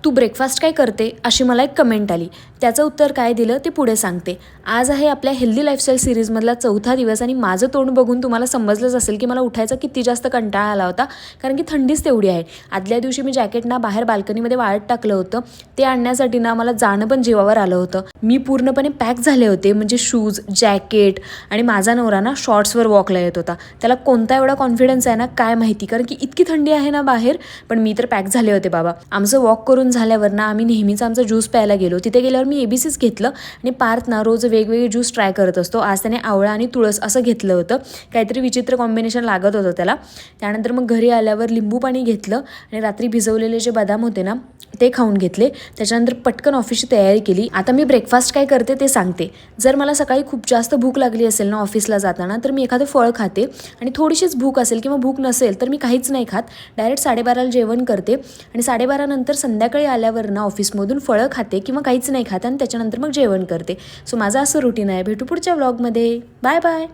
तू breakfast काय करते अशी मला एक कमेंट आली. त्याचं उत्तर काय दिलं ते पुढे सांगते. आज आहे आपल्या हेल्दी लाईफस्टाईल सिरीजमधला 4था दिवस आणि माझं तोंड बघून तुम्हाला समजलंच असेल की मला उठायचा किती जास्त कंटाळा आला होता, कारण की थंडीच तेवढी आहे. आदल्या दिवशी मी जॅकेट ना बाहेर बाल्कनीमध्ये वाळत टाकलं होतं. ते आणण्यासाठी ना मला जाणं पण जीवावर आलं होतं. मी पूर्णपणे पॅक झाले होते, म्हणजे शूज, जॅकेट आणि माझा नवरा ना शॉर्ट्सवर वॉकला येत होता. त्याला कोणता एवढा कॉन्फिडन्स आहे ना काय माहिती, कारण की इतकी थंडी आहे ना बाहेर. पण मी तर पॅक झाले होते बाबा. आमचं वॉक करून झाल्यावर ना आम्ही नेहमीच आमचा ज्यूस प्यायला गेलो. तिथे गेल्यावर मी ABCच घेतलं आणि पार्थ ना रोज वेगवेगळे ज्यूस ट्राय करत असतो. आज त्याने आवळा आणि तुळस असं घेतलं होतं. काहीतरी विचित्र कॉम्बिनेशन लागत होतं त्याला. त्यानंतर मग घरी आल्यावर लिंबू पाणी घेतलं आणि रात्री भिजवलेले जे बदाम होते ना ते खाऊन घेतले. त्याच्यानंतर पटकन ऑफिसची तयारी केली. आता मी ब्रेकफास्ट काय करते ते सांगते. जर मला सकाळी खूप जास्त भूक लागली असेल ना ऑफिसला जाताना, तर मी एखादं फळ खाते आणि थोडीशीच भूक असेल किंवा भूक नसेल तर मी काहीच नाही खात. डायरेक्ट 12:30ला जेवण करते आणि 12:30 नंतर संध्याकाळी आल्यावर ना ऑफिसमधून फळं खाते किंवा काहीच नाही खात आणि त्याच्यानंतर मग जेवण करते. सो माझं असं रुटीन आहे. भेटू पुढच्या व्लॉगमध्ये. Bye bye.